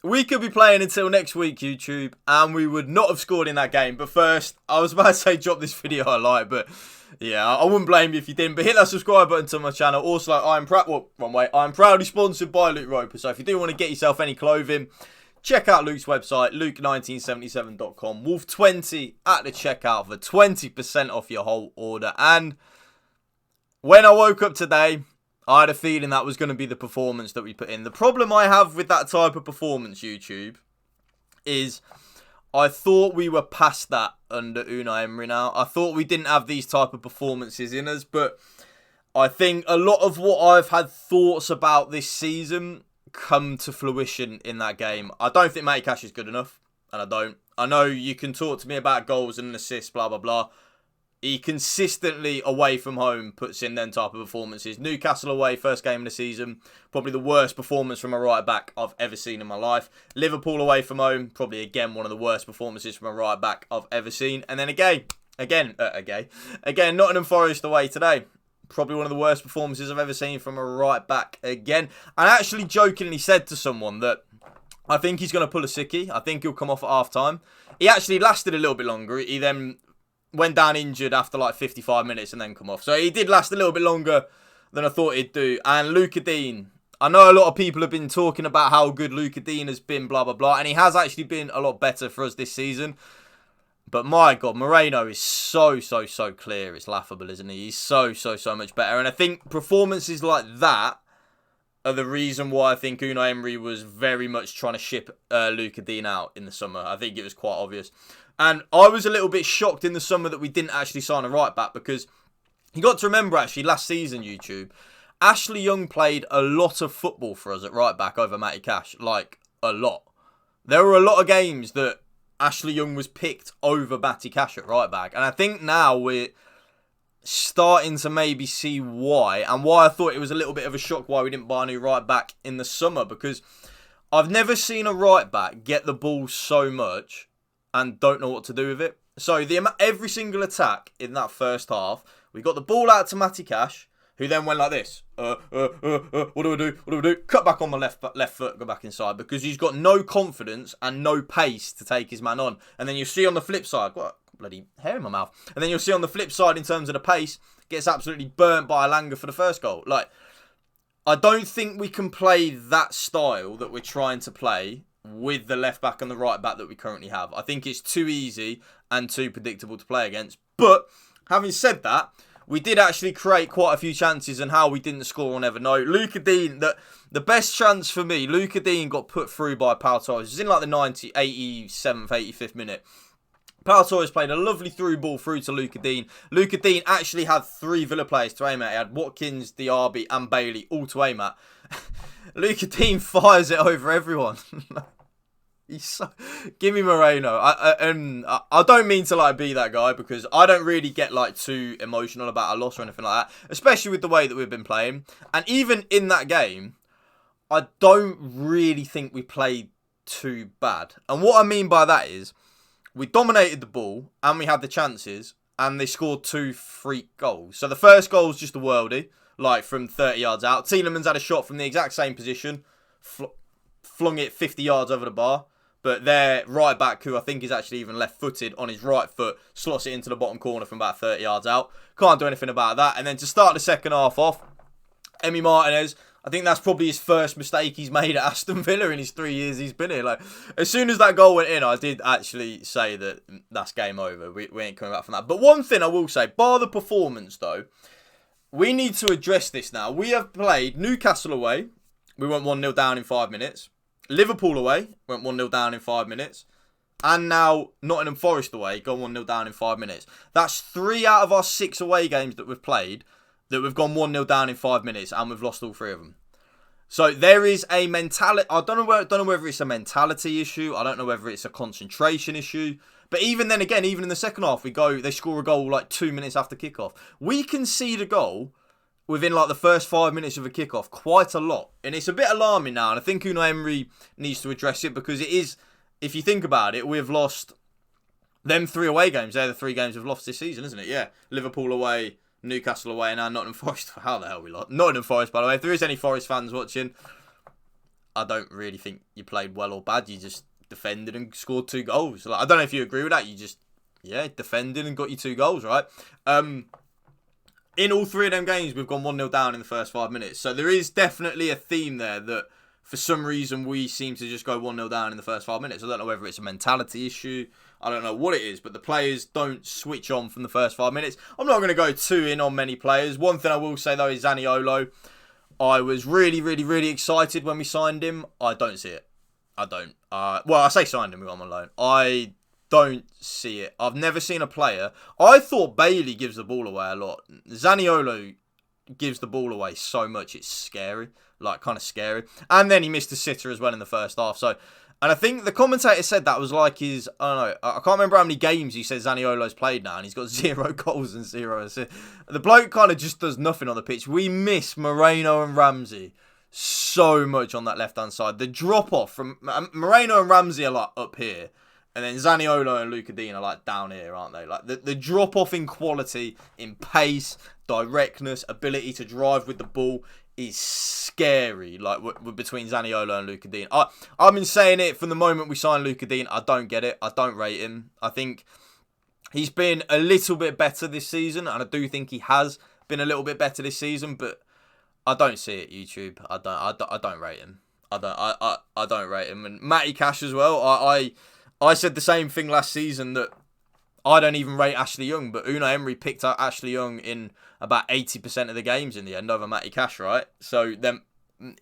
We could be playing until next week, YouTube, and we would not have scored in that game. But first, I was about to say drop this video a like, but yeah, I wouldn't blame you if you didn't. But hit that subscribe button to my channel. Also, I'm proudly sponsored by Luke Roper. So if you do want to get yourself any clothing, check out Luke's website, luke1977.com. Wolf20 at the checkout for 20% off your whole order. And when I woke up today, I had a feeling that was going to be the performance that we put in. The problem I have with that type of performance, YouTube, is I thought we were past that under Unai Emery now. I thought we didn't have these type of performances in us, but I think a lot of what I've had thoughts about this season come to fruition in that game. I don't think Matty Cash is good enough, and I don't. I know you can talk to me about goals and assists, blah, blah, blah. He consistently, away from home, puts in them type of performances. Newcastle away, first game of the season. Probably the worst performance from a right-back I've ever seen in my life. Liverpool away from home. Probably, again, one of the worst performances from a right-back I've ever seen. And then again, Nottingham Forest away today. Probably one of the worst performances I've ever seen from a right-back again. And I actually jokingly said to someone that I think he's going to pull a sickie. I think he'll come off at half-time. He actually lasted a little bit longer. He then went down injured after like 55 minutes and then come off. So he did last a little bit longer than I thought he'd do. And Luca Dean, I know a lot of people have been talking about how good Luca Dean has been, blah, blah, blah. And he has actually been a lot better for us this season. But my God, Moreno is so clear. It's laughable, isn't he? He's so much better. And I think performances like that are the reason why I think Unai Emery was very much trying to ship Luca Dean out in the summer. I think it was quite obvious. And I was a little bit shocked in the summer that we didn't actually sign a right back, because you got to remember, actually, last season, YouTube, Ashley Young played a lot of football for us at right back over Matty Cash. Like, a lot. There were a lot of games that Ashley Young was picked over Matty Cash at right back. And I think now we're starting to maybe see why, and why I thought it was a little bit of a shock why we didn't buy a new right back in the summer, because I've never seen a right back get the ball so much and don't know what to do with it. So every single attack in that first half, we got the ball out to Matty Cash, who then went like this. What do I do? What do I do? Cut back on my left foot, go back inside, because he's got no confidence and no pace to take his man on. And then you see on the flip side, what bloody hair in my mouth. And then you'll see on the flip side, in terms of the pace, gets absolutely burnt by Alanga for the first goal. Like, I don't think we can play that style that we're trying to play with the left back and the right back that we currently have. I think it's too easy and too predictable to play against. But having said that, we did actually create quite a few chances, and how we didn't score we'll never know. Luca Dean, the best chance for me, Luca Dean got put through by Pau Torres. It was in like the 87th, 85th minute. Pau Torres played a lovely through ball through to Luca Dean. Luca Dean actually had 3 Villa players to aim at. He had Watkins, Diaby and Bailey all to aim at. Luca Dean fires it over everyone. Give me Moreno. I don't mean to like be that guy, because I don't really get like too emotional about a loss or anything like that, especially with the way that we've been playing. And even in that game, I don't really think we played too bad. And what I mean by that is, we dominated the ball and we had the chances, and they scored 2 freak goals. So the first goal was just a worldie, like from 30 yards out. Tielemans had a shot from the exact same position, flung it 50 yards over the bar. But their right back, who I think is actually even left-footed, on his right foot, slots it into the bottom corner from about 30 yards out. Can't do anything about that. And then to start the second half off, Emi Martinez, I think that's probably his first mistake he's made at Aston Villa in his 3 years he's been here. Like, as soon as that goal went in, I did actually say that that's game over. We ain't coming back from that. But one thing I will say, bar the performance though, we need to address this now. We have played Newcastle away. We went 1-0 down in 5 minutes. Liverpool away, went 1-0 down in 5 minutes. And now Nottingham Forest away, gone 1-0 down in 5 minutes. That's 3 out of our 6 away games that we've played that we've gone 1-0 down in 5 minutes, and we've lost all 3 of them. So there is a mentality. I don't know whether it's a mentality issue. I don't know whether it's a concentration issue. But even then again, even in the second half, they score a goal like 2 minutes after kickoff. We concede a goal within like the first 5 minutes of a kickoff quite a lot. And it's a bit alarming now. And I think Unai Emery needs to address it, because it is, if you think about it, we've lost them 3 away games. They're the 3 games we've lost this season, isn't it? Yeah. Liverpool away, Newcastle away, and now Nottingham Forest. How the hell we lost? Nottingham Forest, by the way. If there is any Forest fans watching, I don't really think you played well or bad. You just defended and scored 2 goals. Like, I don't know if you agree with that. You just, defended and got you 2 goals, right? In all 3 of them games, we've gone 1-0 down in the first 5 minutes. So there is definitely a theme there that for some reason we seem to just go 1-0 down in the first 5 minutes. I don't know whether it's a mentality issue. I don't know what it is, but the players don't switch on from the first 5 minutes. I'm not going to go too in on many players. One thing I will say, though, is Zaniolo. I was really, really, really excited when we signed him. I don't see it. I don't. Well, I say signed him, we got him on loan. I don't see it. I've never seen a player. I thought Bailey gives the ball away a lot. Zaniolo gives the ball away so much, it's scary. Like, kind of scary. And then he missed a sitter as well in the first half. So, and I think the commentator said that was like his, I don't know, I can't remember how many games he said Zaniolo's played now, and he's got 0 goals and 0 assists. The bloke kind of just does nothing on the pitch. We miss Moreno and Ramsey so much on that left-hand side. The drop-off from Moreno and Ramsey are like up here, and then Zaniolo and Luca Dean are like down here, aren't they? Like the drop-off in quality, in pace, directness, ability to drive with the ball is scary, like between Zaniolo and Luca Dean. I've been saying it from the moment we signed Luca Dean. I don't get it. I don't rate him. I think he's been a little bit better this season, and I do think he has been a little bit better this season, but I don't see it, YouTube. I don't rate him. I don't rate him. And Matty Cash as well. I said the same thing last season, that I don't even rate Ashley Young, but Unai Emery picked out Ashley Young in about 80% of the games in the end over Matty Cash, right? So then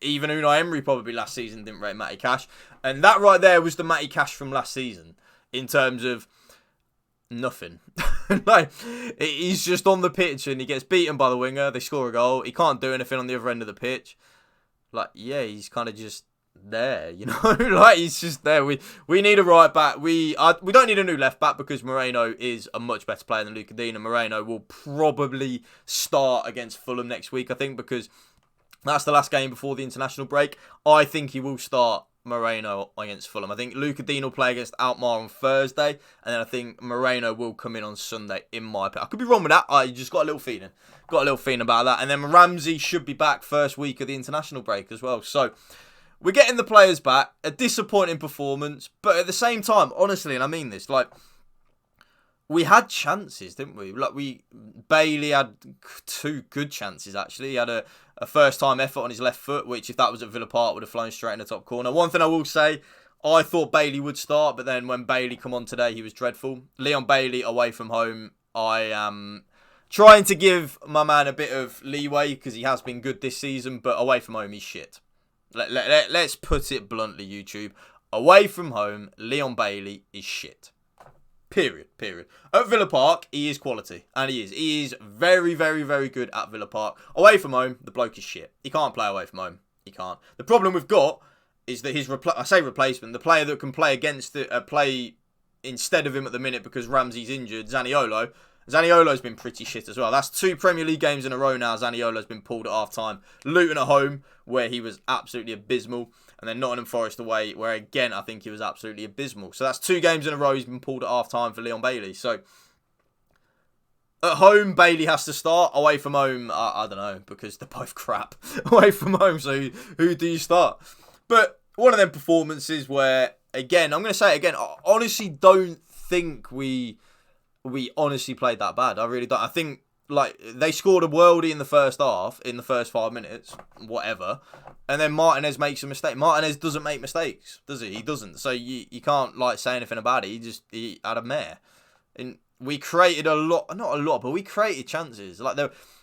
even Unai Emery probably last season didn't rate Matty Cash. And that right there was the Matty Cash from last season in terms of nothing. Like, he's just on the pitch and he gets beaten by the winger. They score a goal. He can't do anything on the other end of the pitch. Like, yeah, he's kind of just there, you know. Like, he's just there. We need a right back. We don't need a new left back because Moreno is a much better player than Luca Dean, and Moreno will probably start against Fulham next week, I think, because that's the last game before the international break. I think he will start Moreno against Fulham. I think Luca Dean will play against Alkmaar on Thursday, and then I think Moreno will come in on Sunday, in my opinion. I could be wrong with that. I just got a little feeling. About that. And then Ramsey should be back first week of the international break as well. So we're getting the players back. A disappointing performance, but at the same time, honestly, and I mean this, like, we had chances, didn't we? Like, Bailey had 2 good chances, actually. He had a first-time effort on his left foot, which, if that was at Villa Park, would have flown straight in the top corner. One thing I will say, I thought Bailey would start, but then when Bailey come on today, he was dreadful. Leon Bailey, away from home, I am trying to give my man a bit of leeway, because he has been good this season, but away from home, he's shit. Let's put it bluntly, YouTube. Away from home, Leon Bailey is shit. Period. At Villa Park, he is quality. And he is. He is very, very, very good at Villa Park. Away from home, the bloke is shit. He can't play away from home. He can't. The problem we've got is that his replacement, the player that can play play instead of him at the minute because Ramsey's injured, Zaniolo's been pretty shit as well. That's 2 Premier League games in a row now. Zaniolo's been pulled at half-time. Luton at home, where he was absolutely abysmal. And then Nottingham Forest away, where again, I think he was absolutely abysmal. So that's 2 games in a row he's been pulled at half-time for Leon Bailey. So at home, Bailey has to start. Away from home, I don't know, because they're both crap. Away from home, so who do you start? But one of them performances where, again, I'm going to say it again, I honestly don't think we honestly played that bad. I really don't. I think, like, they scored a worldie in the first half, in the first 5 minutes, whatever, and then Martinez makes a mistake. Martinez doesn't make mistakes, does he? He doesn't. So you can't, like, say anything about it. He had a mare. And we created not a lot, but we created chances. Like,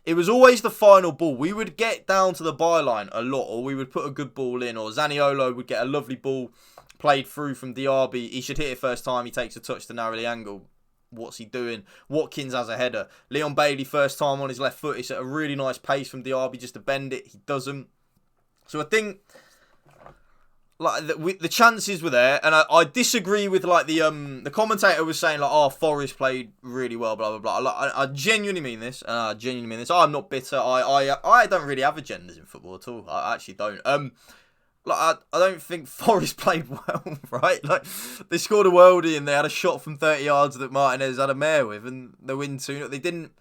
it was always the final ball. We would get down to the byline a lot, or we would put a good ball in, or Zaniolo would get a lovely ball played through from Diaby. He should hit it first time. He takes a touch to narrow the angle. What's he doing? Watkins has a header. Leon Bailey, first time on his left foot. It's at a really nice pace from Diaby just to bend it. He doesn't. So I think, like, the chances were there, and I disagree with, like, the commentator was saying, like, oh, Forest played really well, blah blah blah. Like, I genuinely mean this. I'm not bitter. I don't really have agendas in football at all. I actually don't. Like, I don't think Forest played well, right? Like, they scored a worldie and they had a shot from 30 yards that Martinez had a mare with, and they win 2-0. They didn't.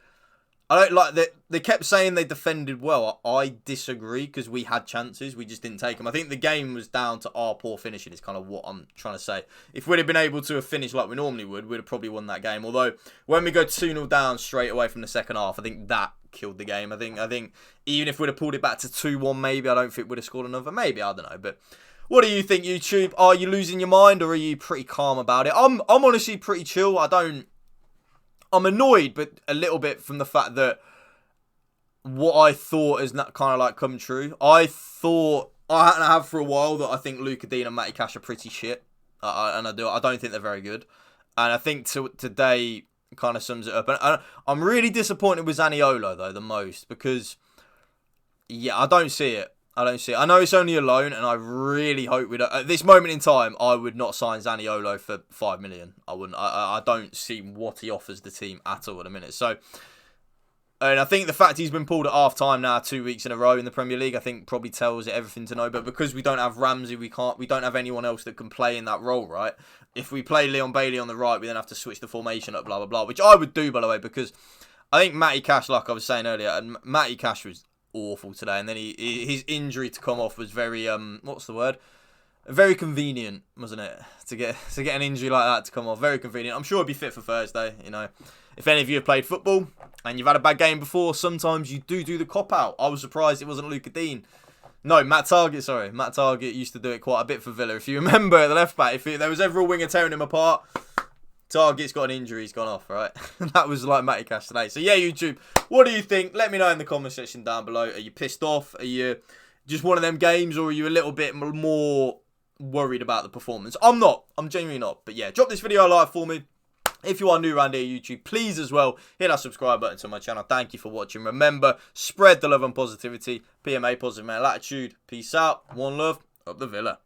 I don't like that. They kept saying they defended well. I disagree because we had chances. We just didn't take them. I think the game was down to our poor finishing is kind of what I'm trying to say. If we'd have been able to have finished like we normally would, we'd have probably won that game. Although, when we go 2-0 down straight away from the second half, I think that killed the game. I think even if we'd have pulled it back to 2-1, maybe, I don't think we'd have scored another. Maybe, I don't know. But what do you think, YouTube? Are you losing your mind or are you pretty calm about it? I'm honestly pretty chill. I'm annoyed, but a little bit from the fact that what I thought has not kind of like come true. I thought I had to have for a while that I think Luca Dean and Matty Cash are pretty shit, and I don't think they're very good. And I think today kind of sums it up. And I'm really disappointed with Zaniolo though the most because yeah, I don't see it. I know it's only a loan, and I really hope we don't. At this moment in time, I would not sign Zaniolo for 5 million. I wouldn't. I don't see what he offers the team at all at the minute. So, and I think the fact he's been pulled at half time now 2 weeks in a row in the Premier League, I think probably tells it everything to know. But because we don't have Ramsey, we don't have anyone else that can play in that role, right? If we play Leon Bailey on the right, we then have to switch the formation up, blah blah blah. Which I would do, by the way, because I think Matty Cash, like I was saying earlier, and Matty Cash was awful today, and then his injury to come off was very what's the word? Very convenient, wasn't it? To get an injury like that to come off, very convenient. I'm sure he'll be fit for Thursday. You know, if any of you have played football and you've had a bad game before, sometimes you do the cop out. I was surprised it wasn't Luca Dean. No, Matt Target. Sorry, Matt Target used to do it quite a bit for Villa. If you remember, at the left back, if there was ever a winger tearing him apart, Target's got an injury, he's gone off, right? That was like Matty Cash today. So yeah, YouTube, what do you think? Let me know in the comment section down below. Are you pissed off? Are you just one of them games, or are you a little bit more worried about the performance? I'm not. I'm genuinely not. But yeah, drop this video a like for me. If you are new around here, YouTube, please as well hit that subscribe button to my channel. Thank you for watching. Remember, spread the love and positivity. PMA, positive mental attitude. Peace out. One love. Up the Villa.